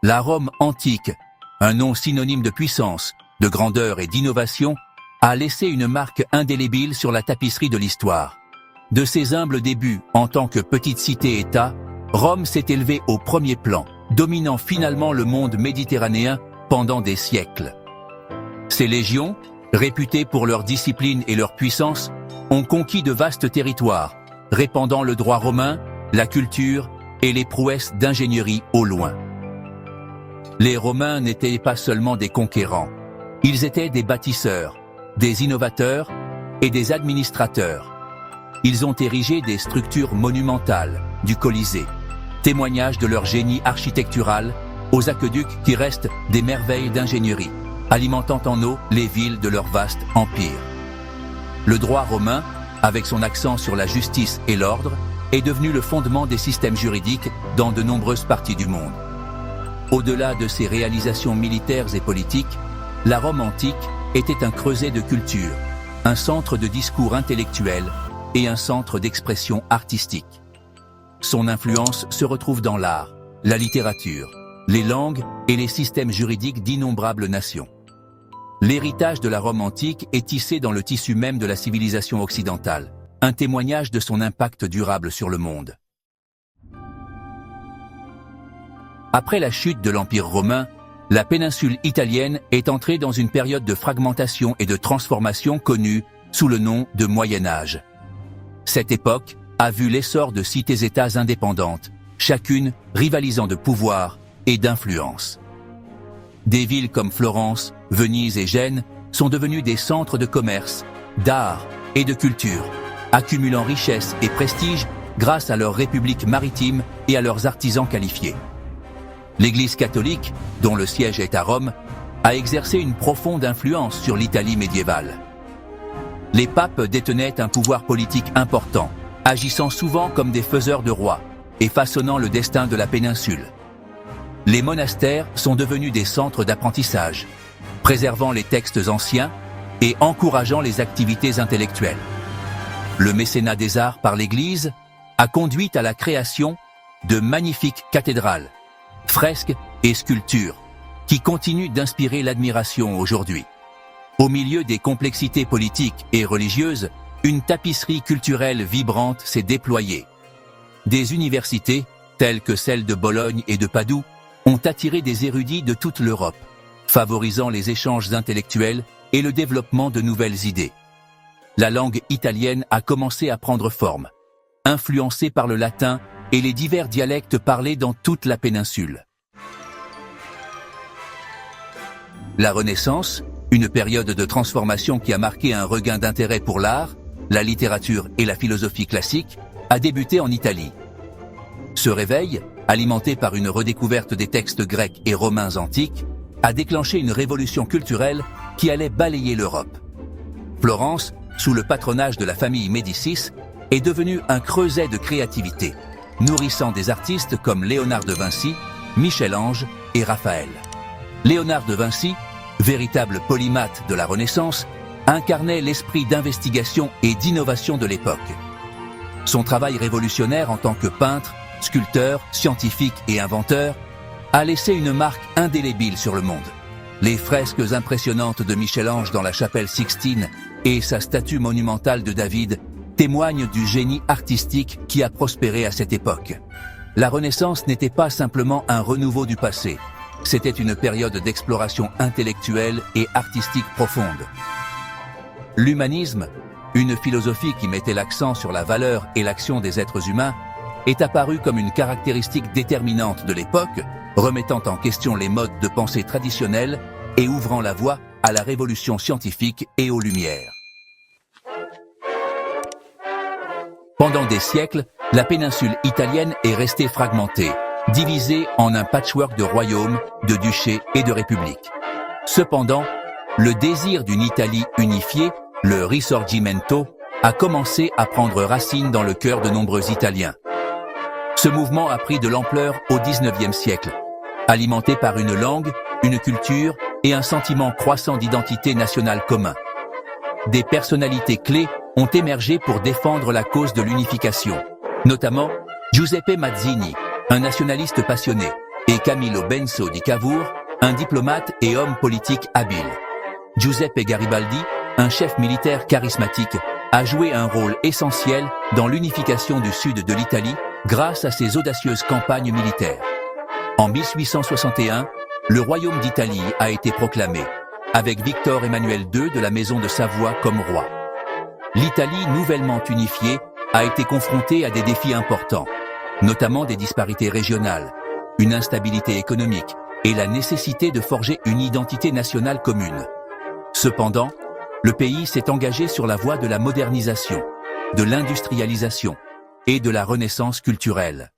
La Rome antique, un nom synonyme de puissance, de grandeur et d'innovation, a laissé une marque indélébile sur la tapisserie de l'histoire. De ses humbles débuts en tant que petite cité-État, Rome s'est élevée au premier plan, dominant finalement le monde méditerranéen pendant des siècles. Ses légions, réputées pour leur discipline et leur puissance, ont conquis de vastes territoires, répandant le droit romain, la culture et les prouesses d'ingénierie au loin. Les Romains n'étaient pas seulement des conquérants, ils étaient des bâtisseurs, des innovateurs et des administrateurs. Ils ont érigé des structures monumentales, du Colisée, témoignage de leur génie architectural, aux aqueducs qui restent des merveilles d'ingénierie, alimentant en eau les villes de leur vaste empire. Le droit romain, avec son accent sur la justice et l'ordre, est devenu le fondement des systèmes juridiques dans de nombreuses parties du monde. Au-delà de ses réalisations militaires et politiques, la Rome antique était un creuset de culture, un centre de discours intellectuel et un centre d'expression artistique. Son influence se retrouve dans l'art, la littérature, les langues et les systèmes juridiques d'innombrables nations. L'héritage de la Rome antique est tissé dans le tissu même de la civilisation occidentale, un témoignage de son impact durable sur le monde. Après la chute de l'Empire romain, la péninsule italienne est entrée dans une période de fragmentation et de transformation connue sous le nom de Moyen Âge. Cette époque a vu l'essor de cités-États indépendantes, chacune rivalisant de pouvoir et d'influence. Des villes comme Florence, Venise et Gênes sont devenues des centres de commerce, d'art et de culture, accumulant richesse et prestige grâce à leurs républiques maritimes et à leurs artisans qualifiés. L'Église catholique, dont le siège est à Rome, a exercé une profonde influence sur l'Italie médiévale. Les papes détenaient un pouvoir politique important, agissant souvent comme des faiseurs de rois et façonnant le destin de la péninsule. Les monastères sont devenus des centres d'apprentissage, préservant les textes anciens et encourageant les activités intellectuelles. Le mécénat des arts par l'Église a conduit à la création de magnifiques cathédrales, fresques et sculptures, qui continuent d'inspirer l'admiration aujourd'hui. Au milieu des complexités politiques et religieuses, une tapisserie culturelle vibrante s'est déployée. Des universités, telles que celles de Bologne et de Padoue, ont attiré des érudits de toute l'Europe, favorisant les échanges intellectuels et le développement de nouvelles idées. La langue italienne a commencé à prendre forme, influencée par le latin et les divers dialectes parlés dans toute la péninsule. La Renaissance, une période de transformation qui a marqué un regain d'intérêt pour l'art, la littérature et la philosophie classique, a débuté en Italie. Ce réveil, alimenté par une redécouverte des textes grecs et romains antiques, a déclenché une révolution culturelle qui allait balayer l'Europe. Florence, sous le patronage de la famille Médicis, est devenue un creuset de créativité, nourrissant des artistes comme Léonard de Vinci, Michel-Ange et Raphaël. Léonard de Vinci, véritable polymathe de la Renaissance, incarnait l'esprit d'investigation et d'innovation de l'époque. Son travail révolutionnaire en tant que peintre, sculpteur, scientifique et inventeur a laissé une marque indélébile sur le monde. Les fresques impressionnantes de Michel-Ange dans la chapelle Sixtine et sa statue monumentale de David témoignent du génie artistique qui a prospéré à cette époque. La Renaissance n'était pas simplement un renouveau du passé, c'était une période d'exploration intellectuelle et artistique profonde. L'humanisme, une philosophie qui mettait l'accent sur la valeur et l'action des êtres humains, est apparu comme une caractéristique déterminante de l'époque, remettant en question les modes de pensée traditionnels et ouvrant la voie à la révolution scientifique et aux Lumières. Pendant des siècles, la péninsule italienne est restée fragmentée, divisée en un patchwork de royaumes, de duchés et de républiques. Cependant, le désir d'une Italie unifiée, le Risorgimento, a commencé à prendre racine dans le cœur de nombreux Italiens. Ce mouvement a pris de l'ampleur au XIXe siècle, alimenté par une langue, une culture et un sentiment croissant d'identité nationale commun. Des personnalités clés ont émergé pour défendre la cause de l'unification, notamment Giuseppe Mazzini, un nationaliste passionné, et Camillo Benso di Cavour, un diplomate et homme politique habile. Giuseppe Garibaldi, un chef militaire charismatique, a joué un rôle essentiel dans l'unification du sud de l'Italie grâce à ses audacieuses campagnes militaires. En 1861, le royaume d'Italie a été proclamé, avec Victor Emmanuel II de la Maison de Savoie comme roi. L'Italie nouvellement unifiée a été confrontée à des défis importants, notamment des disparités régionales, une instabilité économique et la nécessité de forger une identité nationale commune. Cependant, le pays s'est engagé sur la voie de la modernisation, de l'industrialisation et de la renaissance culturelle.